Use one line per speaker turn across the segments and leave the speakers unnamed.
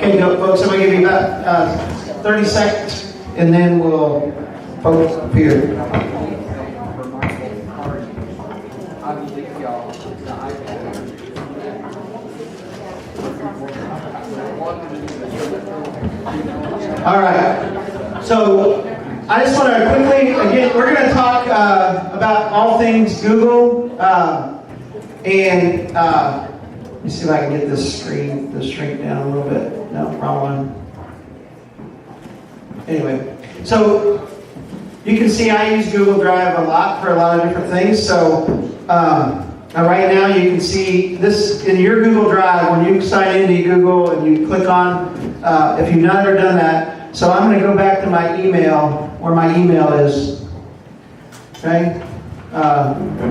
Okay, go, folks, I'm going to give you about 30 seconds, and then we'll focus up here. All right, so I just want to quickly, again, we're going to talk about all things Google, and let me see if I can get this shrink down a little bit. No, wrong one. Anyway, so you can see I use Google Drive a lot for a lot of different things. So right now you can see this in your Google Drive when you sign into Google and you click on, if you've never done that. So I'm going to go back to my email, where my email is. Okay,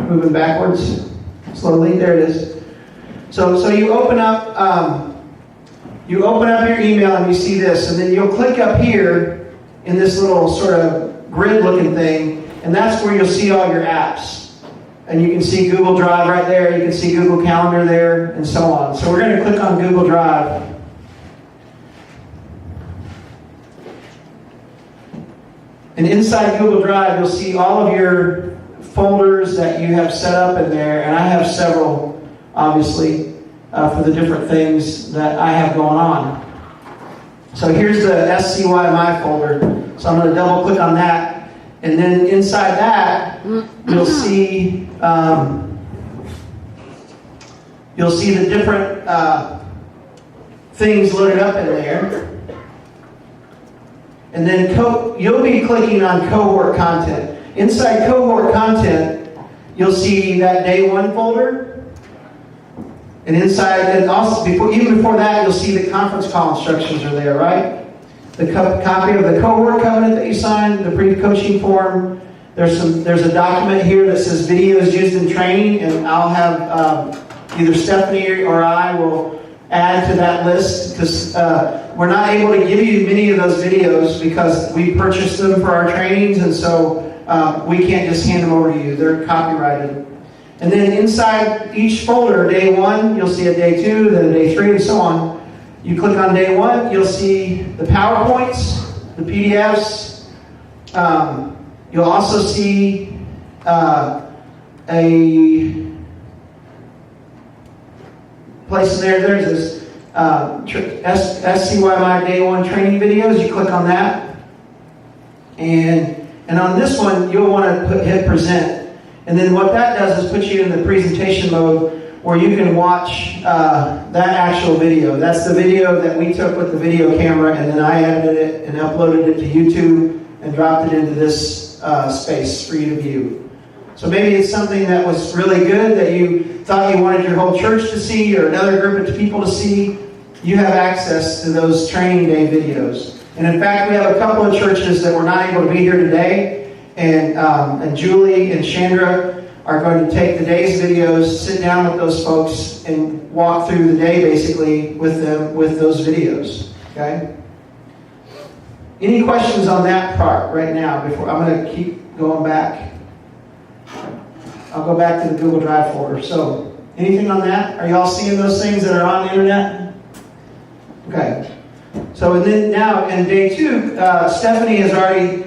moving backwards slowly. There it is. So you open up your email and you see this, and then you'll click up here in this little sort of grid-looking thing, and that's where you'll see all your apps. And you can see Google Drive right there. You can see Google Calendar there, and so on. So we're going to click on Google Drive. And inside Google Drive, you'll see all of your folders that you have set up in there, and I have several, obviously, for the different things that I have going on. So here's the SCYMI folder. So I'm going to double click on that, and then inside that, you'll see the different things loaded up in there. And then you'll be clicking on cohort content. Inside cohort content, you'll see that day one folder. And inside, and also even before that, you'll see the conference call instructions are there, right? The copy of the cohort covenant that you signed, the pre-coaching form. There's a document here that says videos used in training, and I'll have either Stephanie or I will add to that list, because we're not able to give you many of those videos because we purchased them for our trainings, and so we can't just hand them over to you. They're copyrighted. And then inside each folder, day one, you'll see a day two, then a day three, and so on. You click on day one, you'll see the PowerPoints, the PDFs. You'll also see a place in there. There's this SCYMI Day 1 training videos. You click on that. And on this one, you'll want to hit present. And then what that does is put you in the presentation mode where you can watch that actual video. That's the video that we took with the video camera, and then I edited it and uploaded it to YouTube and dropped it into this space for you to view. So maybe it's something that was really good that you thought you wanted your whole church to see or another group of people to see. You have access to those training day videos. And in fact, we have a couple of churches that were not able to be here today. And Julie and Chandra are going to take the day's videos, sit down with those folks, and walk through the day basically with them with those videos. Okay? Any questions on that part right now? Before I'm going to keep going back. I'll go back to the Google Drive folder. So, anything on that? Are you all seeing those things that are on the internet? Okay. So, and then now in day two, Stephanie has already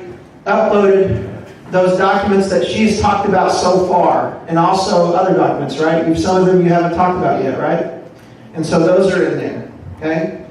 uploaded those documents that she's talked about so far, and also other documents, right? Some of them you haven't talked about yet, right? And so those are in there. Okay.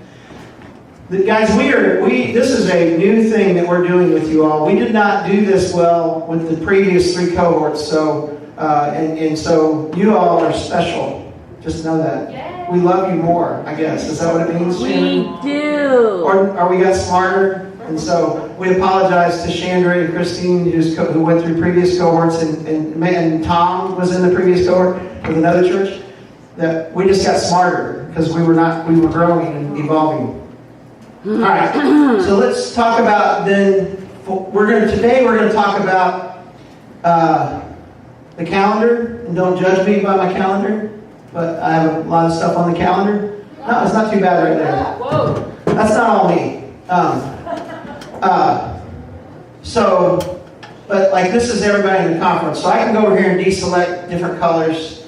Guys, this is a new thing that we're doing with you all. We did not do this well with the previous 3 cohorts, so and so you all are special. Just know that. Yay. We love you more, I guess. Is that what it means, Shannon?
We do.
Or we got smarter? And so we apologize to Chandra and Christine, who went through previous cohorts, and Tom was in the previous cohort with another church. That we just got smarter because we were growing and evolving. All right, so let's talk about then. Today we're going to talk about the calendar, and don't judge me by my calendar, but I have a lot of stuff on the calendar. No, it's not too bad right there.
Whoa.
That's not all me. But like this is everybody in the conference, so I can go over here and deselect different colors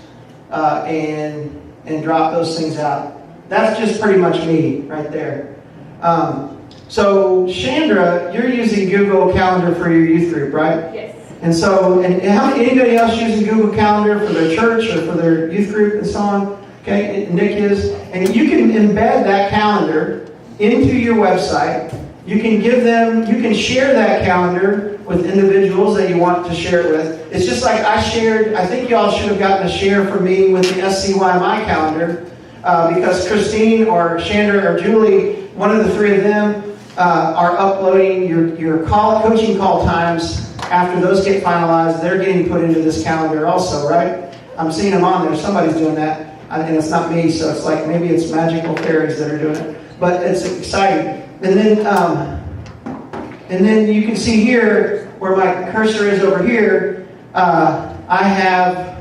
and drop those things out. That's just pretty much me right there. So Chandra, you're using Google Calendar for your youth group, right?
Yes.
And so, anybody else using Google Calendar for their church or for their youth group and so on? Okay, Nick is. And you can embed that calendar into your website. You can give them, you can share that calendar with individuals that you want to share it with. It's just like I shared, I think y'all should have gotten a share from me with the SCYMI calendar because Christine or Chandra or Julie, one of the three of them, are uploading your coaching call times. After those get finalized, they're getting put into this calendar also, right? I'm seeing them on there. Somebody's doing that, and it's not me, so it's like maybe it's magical fairies that are doing it. But it's exciting. And then you can see here where my cursor is over here. I have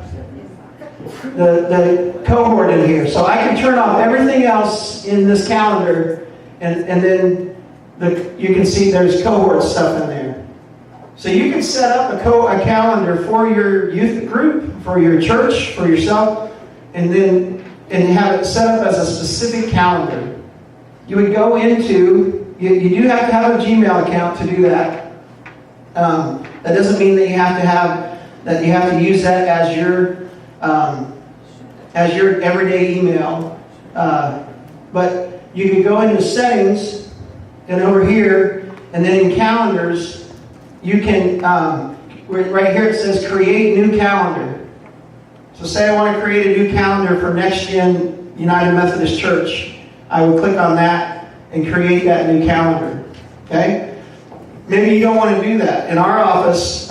the cohort in here, so I can turn off everything else in this calendar, and then you can see there's cohort stuff in there. So you can set up a calendar for your youth group, for your church, for yourself, and have it set up as a specific calendar. You would go into, you do have to have a Gmail account to do that. That doesn't mean that you have to use that as your everyday email. But you can go into settings, and over here, and then in calendars, you can, right here it says create new calendar. So say I want to create a new calendar for Next Gen United Methodist Church. I would click on that and create that new calendar. Okay? Maybe you don't want to do that. In our office,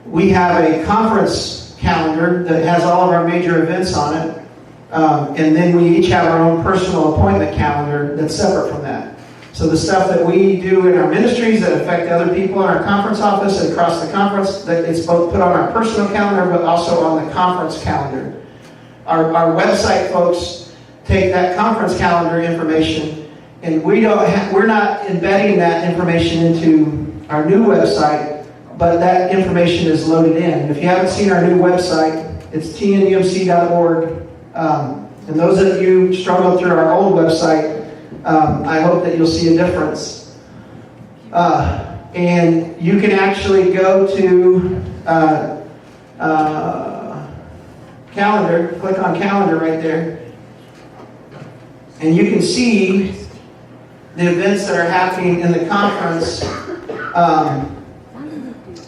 we have a conference calendar that has all of our major events on it. And then we each have our own personal appointment calendar that's separate from that. So the stuff that we do in our ministries that affect other people in our conference office and across the conference, that it's both put on our personal calendar but also on the conference calendar. Our website folks take that conference calendar information, and we're not embedding that information into our new website, but that information is loaded in. If you haven't seen our new website, it's tnumc.org. And those of you struggled through our old website, I hope that you'll see a difference. And you can actually go to calendar, click on calendar right there, and you can see the events that are happening in the conference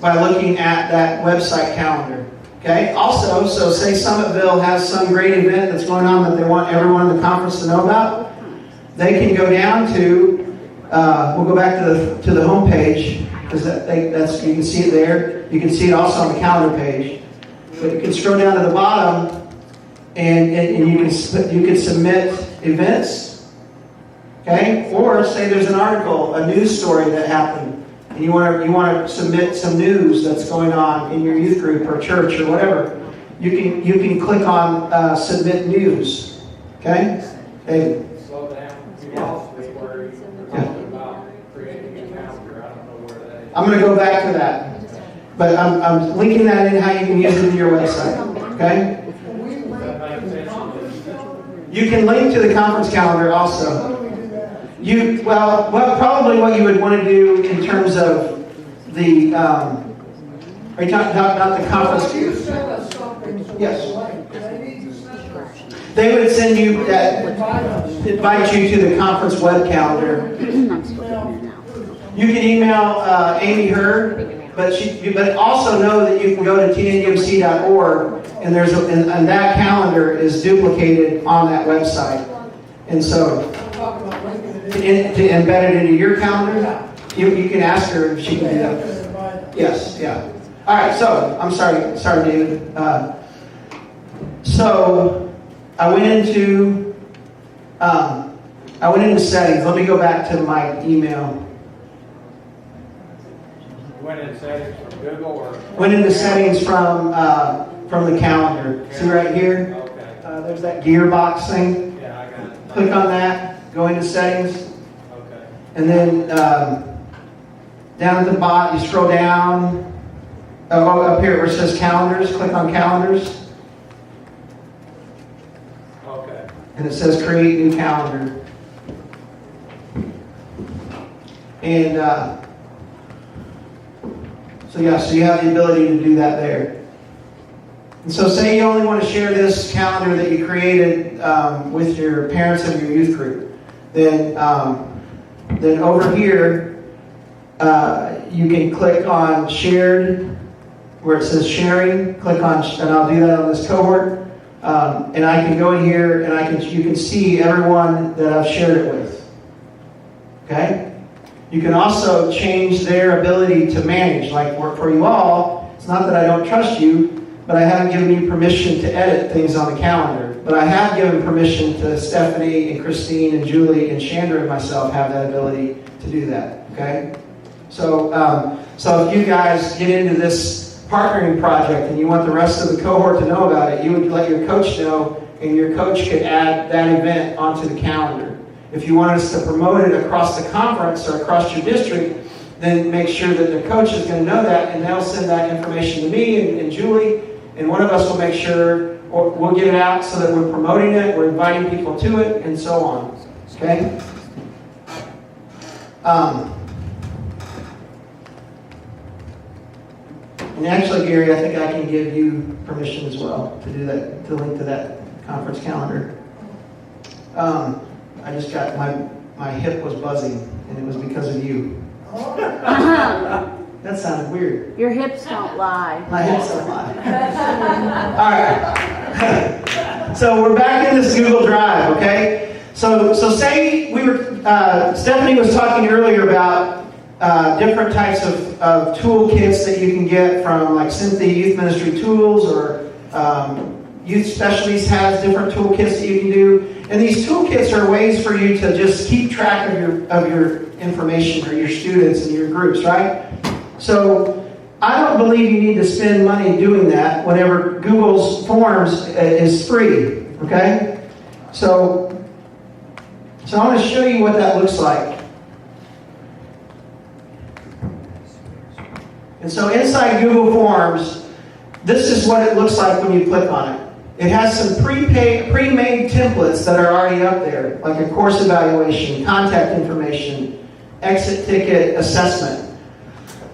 by looking at that website calendar. Okay. Also, so say Summitville has some great event that's going on that they want everyone in the conference to know about. They can go down to, we'll go back to the home page, because that's you can see it there. You can see it also on the calendar page. But you can scroll down to the bottom, and you can submit events. Okay? Or say there's an article, a news story that happened, and you want to submit some news that's going on in your youth group or church or whatever. You can click on submit news. Okay? David. I'm going to go back to that. But I'm linking that in how you can use it in your website. Okay? You can link to the conference calendar also. Probably what you would want to do in terms of the, are you talking about the conference? Yes. They would send you invite you to the conference web calendar. You can email Amy Hurd, but also know that you can go to tnumc.org, and and that calendar is duplicated on that website. And so, to embed it into your calendar, you can ask her if she can do that. Yes, yeah. All right. So I'm sorry, David. So I went into settings. Let me go back to my email.
Went into settings from Google or?
Went into settings from the calendar. See right here?
Okay.
There's that gearbox thing.
Yeah, I got it.
Click on that. Go into settings.
Okay.
And then down at the bottom, you scroll down. Up here where it says calendars. Click on calendars.
Okay.
And it says create new calendar. And so you have the ability to do that there. And so say you only want to share this calendar that you created with your parents of your youth group. Then over here, you can click on shared, where it says sharing. Click on, and I'll do that on this cohort. And I can go in here and you can see everyone that I've shared it with. Okay? You can also change their ability to manage. Like for you all, it's not that I don't trust you, but I haven't given you permission to edit things on the calendar. But I have given permission to Stephanie and Christine and Julie and Chandra and myself have that ability to do that. Okay? So if you guys get into this partnering project and you want the rest of the cohort to know about it, you would let your coach know, and your coach could add that event onto the calendar. If you want us to promote it across the conference or across your district, then make sure that the coach is going to know that, and they'll send that information to me and Julie, and one of us will make sure, or we'll get it out so that we're promoting it, we're inviting people to it, and so on. Okay? And actually, Gary, I think I can give you permission as well to do that, to link to that conference calendar. I just got, my hip was buzzing, and it was because of you. That sounded weird.
Your hips don't lie.
My hips don't lie. All right. So we're back in this Google Drive, okay? So say we were, Stephanie was talking earlier about different types of toolkits that you can get from like Cynthia Youth Ministry Tools, or Youth Specialties has different toolkits that you can do. And these toolkits are ways for you to just keep track of your information, or your students and your groups, right? So I don't believe you need to spend money doing that whenever Google's Forms is free, okay? So I want to show you what that looks like. And so inside Google Forms, this is what it looks like when you click on it. It has some pre-made templates that are already up there, like a course evaluation, contact information, exit ticket, assessment.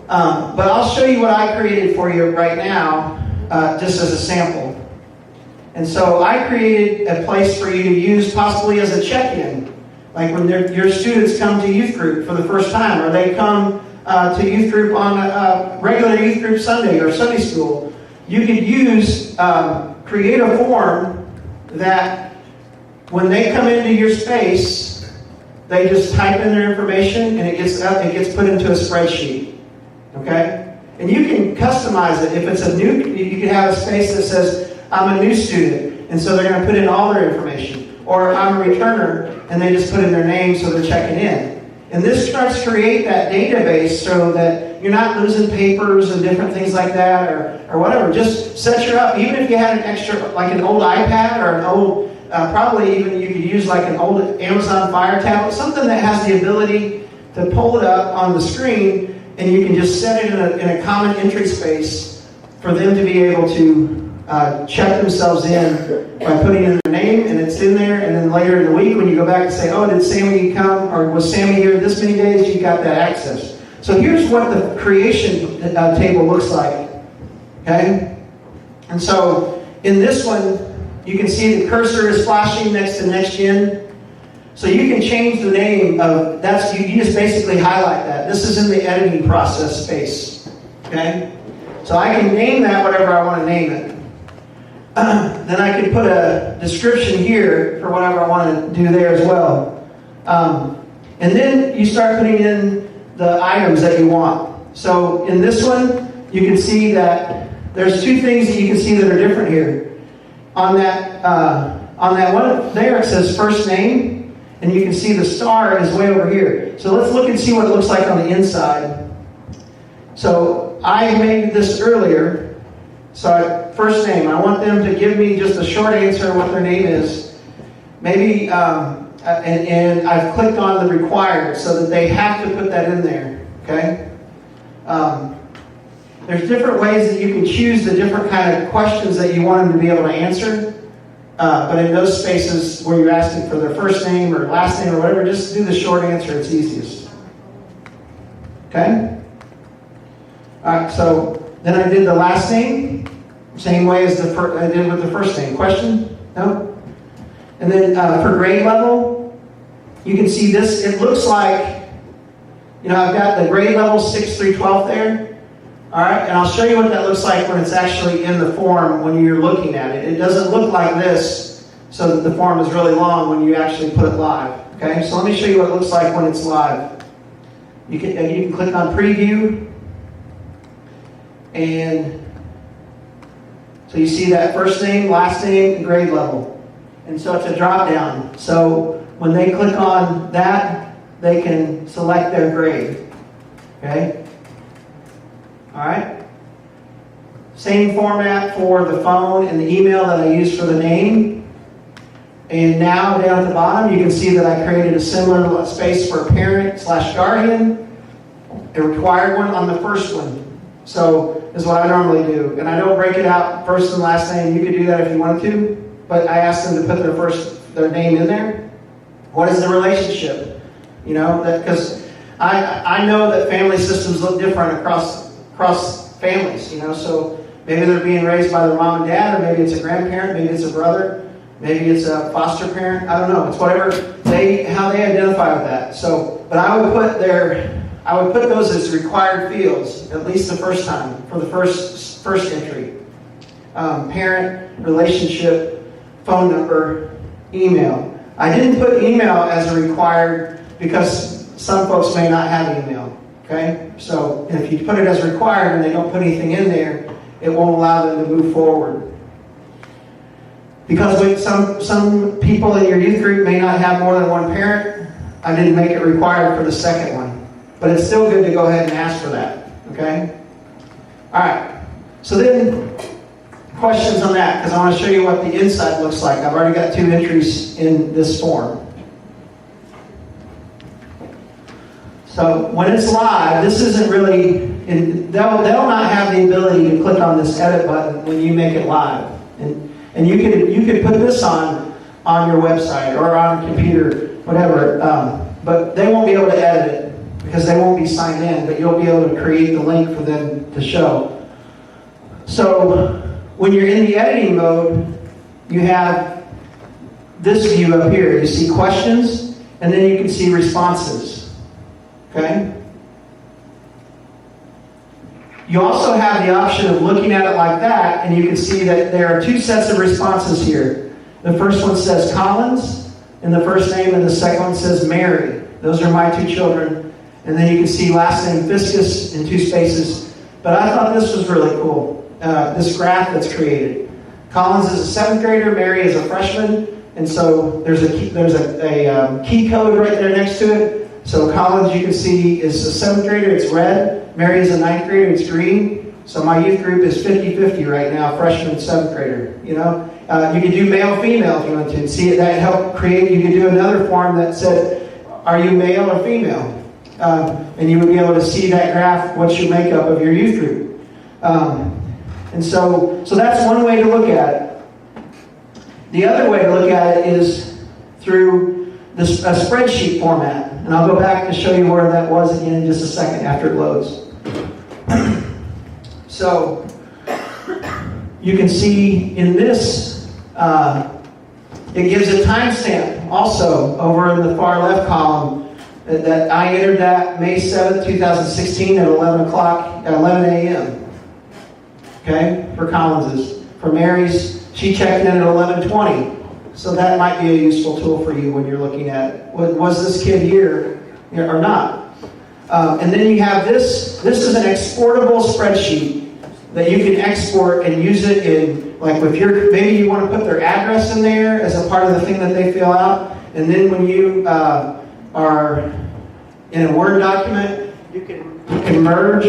But I'll show you what I created for you right now, just as a sample. And so I created a place for you to use possibly as a check-in, like when your students come to youth group for the first time, or they come to youth group on a regular youth group Sunday or Sunday school. You could use, create a form that when they come into your space, they just type in their information and it gets put into a spreadsheet. Okay? And you can customize it. If it's a new, you can have a space that says, I'm a new student, and so they're going to put in all their information. Or I'm a returner, and they just put in their name, so they're checking in. And this starts to create that database so that you're not losing papers and different things like that, or whatever. Just set your up. Even if you had an extra, like an old iPad or an old, probably even you could use like an old Amazon Fire tablet, something that has the ability to pull it up on the screen, and you can just set it in a common entry space for them to be able to check themselves in by putting in their name, and it's in there, and then later in the week when you go back and say, oh, did Sammy come, or was Sammy here this many days, you got that access. So here's what the creation table looks like, okay? And so in this one, you can see the cursor is flashing next to Next Gen. So you can change the name of, you just basically highlight that. This is in the editing process space, okay? So I can name that whatever I want to name it. Then I can put a description here for whatever I want to do there as well. And then you start putting in the items that you want. So in this one, you can see that there's two things that you can see that are different here. On that one there, it says first name, and you can see the star is way over here. So let's look and see what it looks like on the inside. So I made this earlier. So first name, I want them to give me just a short answer of what their name is. Maybe, and I've clicked on the required so that they have to put that in there, okay? There's different ways that you can choose the different kind of questions that you want them to be able to answer. But in those spaces where you're asking for their first name or last name or whatever, just do the short answer, it's easiest. Okay? Alright, so then I did the last name, same way as I did with the first name. Question? No? And then for grade level, you can see this, it looks like, I've got the grade level 6 through 12 there. Alright, and I'll show you what that looks like when it's actually in the form when you're looking at it. It doesn't look like this, so that the form is really long when you actually put it live. Okay, so let me show you what it looks like when it's live. You can click on preview, and so you see that first name, last name, and grade level. And so it's a drop down. So when they click on that, they can select their grade. Okay? Alright? Same format for the phone and the email that I used for the name. And now down at the bottom, you can see that I created a similar space for parent/guardian. A required one on the first one. So is what I normally do. And I don't break it out first and last name. You could do that if you wanted to. But I asked them to put their name in there. What is the relationship? Because I know that family systems look different across families. So maybe they're being raised by their mom and dad, or maybe it's a grandparent, maybe it's a brother, maybe it's a foster parent. I don't know. It's whatever how they identify with that. So, but I would put those as required fields, at least the first time, for the first entry. Parent, relationship, phone number, email. I didn't put email as a required because some folks may not have email. Okay? So if you put it as required and they don't put anything in there, it won't allow them to move forward. Because with some people in your youth group may not have more than one parent, I didn't make it required for the second one. But it's still good to go ahead and ask for that. Okay? Alright. So then, questions on that, because I want to show you what the inside looks like. I've already got 2 entries in this form. So when it's live, this isn't really, they'll not have the ability to click on this edit button when you make it live. And you could put this on your website or on a computer, whatever, but they won't be able to edit it because they won't be signed in, but you'll be able to create the link for them to show. So when you're in the editing mode, you have this view up here. You see questions, and then you can see responses. Okay? You also have the option of looking at it like that, and you can see that there are 2 sets of responses here. The first one says Collins in the first name, and the second one says Mary. Those are my 2 children. And then you can see last name Fiscus in 2 spaces. But I thought this was really cool. This graph that's created. Collins is a 7th grader, Mary is a freshman, and so there's a key code right there next to it. So Collins, you can see, is a 7th grader, it's red. Mary is a 9th grader, it's green. So my youth group is 50-50 right now, freshman and 7th grader. You can do male-female if you want to. And see, that helped create, you could do another form that said, are you male or female? And you would be able to see that graph, what's your makeup of your youth group. And so that's one way to look at it. The other way to look at it is through a spreadsheet format. And I'll go back to show you where that was again in just a second after it loads. So you can see in this, it gives a timestamp also over in the far left column that I entered that May 7th, 2016 at 11 a.m. Okay, for Collins's. For Mary's, she checked in at 11:20. So that might be a useful tool for you when you're looking at, was this kid here or not? And then you have this. This is an exportable spreadsheet that you can export and use it in, like if maybe you want to put their address in there as a part of the thing that they fill out. And then when you are in a Word document, you can merge.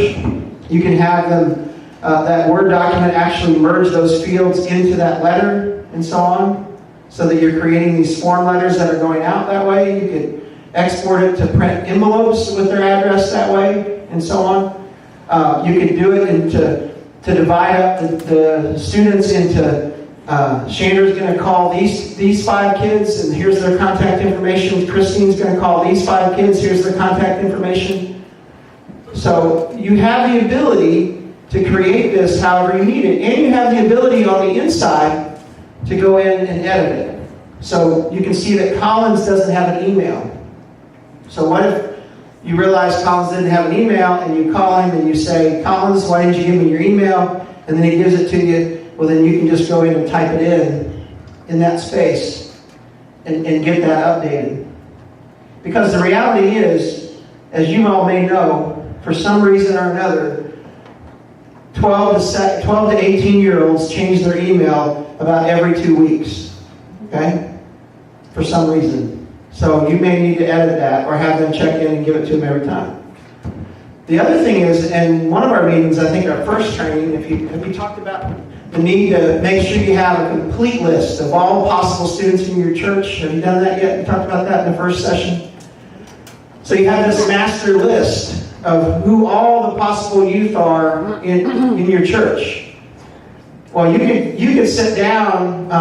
You can have them, that Word document actually merge those fields into that letter and so on, so that you're creating these form letters that are going out that way. You could export it to print envelopes with their address that way and so on. You could do it to divide up the students into, Shander's going to call these 5 kids, and here's their contact information. Christine's going to call these 5 kids, here's their contact information. So you have the ability to create this however you need it. And you have the ability on the inside to go in and edit it. So you can see that Collins doesn't have an email. So what if you realize Collins didn't have an email and you call him and you say, Collins, why didn't you give me your email? And then he gives it to you. Well, then you can just go in and type it in that space and get that updated. Because the reality is, as you all may know, for some reason or another, 12 to 18-year-olds change their email about every 2 weeks. Okay? For some reason. So you may need to edit that or have them check in and give it to them every time. The other thing is, in one of our meetings, I think our first training, have you talked about the need to make sure you have a complete list of all possible students in your church? Have you done that yet? We talked about that in the first session. So you have this master list of who all the possible youth are in your church. Well, you could sit down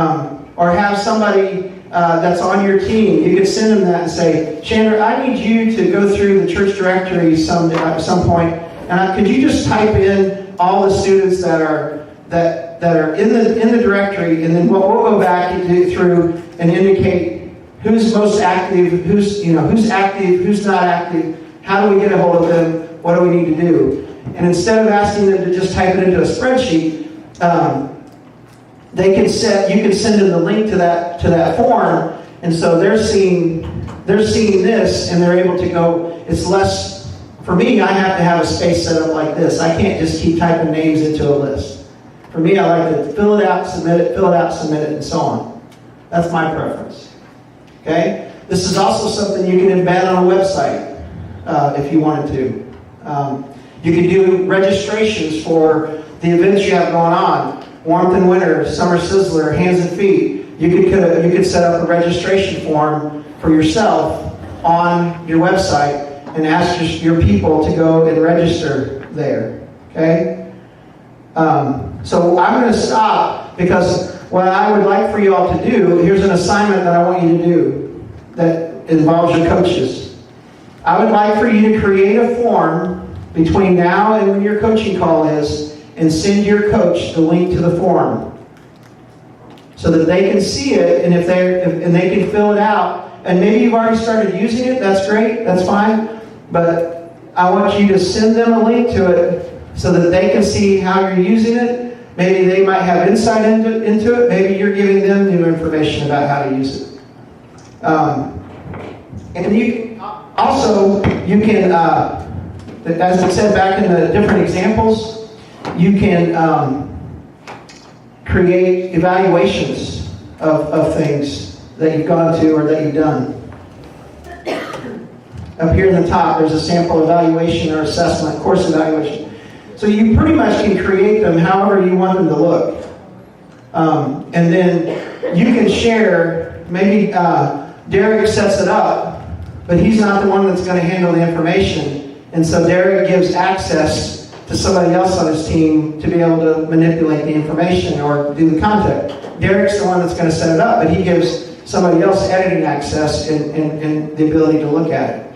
or have somebody that's on your team. You could send them that and say, Chandler, I need you to go through the church directory at some point, and could you just type in all the students that are in the directory, and then we'll go back and through and indicate who's most active, who's active, who's not active, how do we get a hold of them, what do we need to do? And instead of asking them to just type it into a spreadsheet, you can send them the link to that form, and so they're seeing this, and they're able to go. It's less for me. I have to have a space set up like this. I can't just keep typing names into a list. For me, I like to fill it out, submit it, fill it out, submit it, and so on. That's my preference. Okay? This is also something you can embed on a website if you wanted to. You can do registrations for the events you have going on. Warmth and Winter, Summer Sizzler, Hands and Feet. You could set up a registration form for yourself on your website and ask your people to go and register there. Okay? So I'm going to stop because what I would like for you all to do, here's an assignment that I want you to do that involves your coaches. I would like for you to create a form between now and when your coaching call is, and send your coach the link to the form so that they can see it, and and they can fill it out. And maybe you've already started using it. That's great. That's fine. But I want you to send them a link to it so that they can see how you're using it. Maybe they might have insight into it. Maybe you're giving them new information about how to use it. And you can, as I said back in the different examples, you can create evaluations of things that you've gone to or that you've done. Up here in the top, there's a sample evaluation or assessment, course evaluation. So you pretty much can create them however you want them to look. And then you can share, maybe Derek sets it up, but he's not the one that's going to handle the information. And so Derek gives access to somebody else on his team to be able to manipulate the information or do the content. Derek's the one that's going to set it up, but he gives somebody else editing access and the ability to look at it.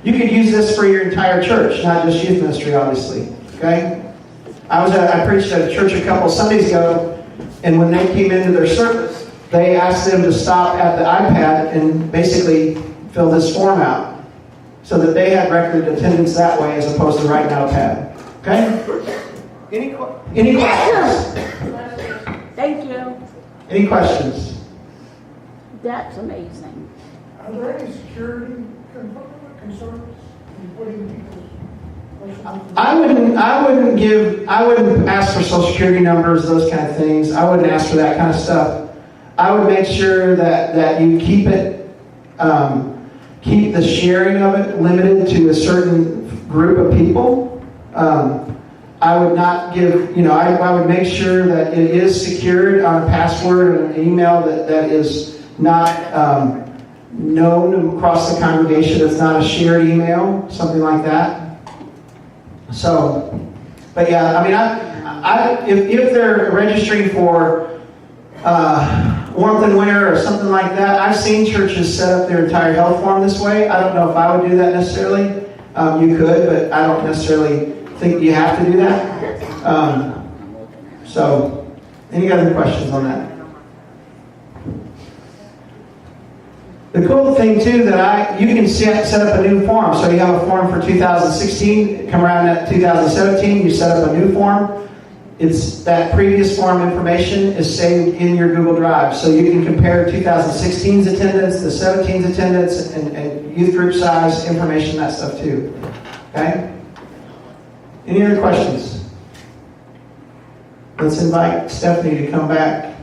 You could use this for your entire church, not just youth ministry, obviously. Okay? I preached at a church a couple Sundays ago, and when they came into their service, they asked them to stop at the iPad and basically fill this form out so that they had record attendance that way as opposed to writing out a pad. Okay? Any questions?
Thank you.
Any questions?
That's amazing.
Are there any security concerns in putting people's personal?
I wouldn't ask for social security numbers, those kind of things. I wouldn't ask for that kind of stuff. I would make sure that you keep the sharing of it limited to a certain group of people. I would not give, I would make sure that it is secured on a password and an email that is not known across the congregation. It's not a shared email, something like that. So, but yeah, I mean, if they're registering for Warmth and Winter or something like that, I've seen churches set up their entire health form this way. I don't know if I would do that necessarily. You could, but I don't necessarily think you have to do that. So, any other questions on that? The cool thing too you can set up a new form. So you have a form for 2016, come around at 2017, you set up a new form. It's that previous form information is saved in your Google Drive. So you can compare 2016's attendance, the 17's attendance, and youth group size, information, that stuff too. Okay? Any other questions? Let's invite Stephanie to come back.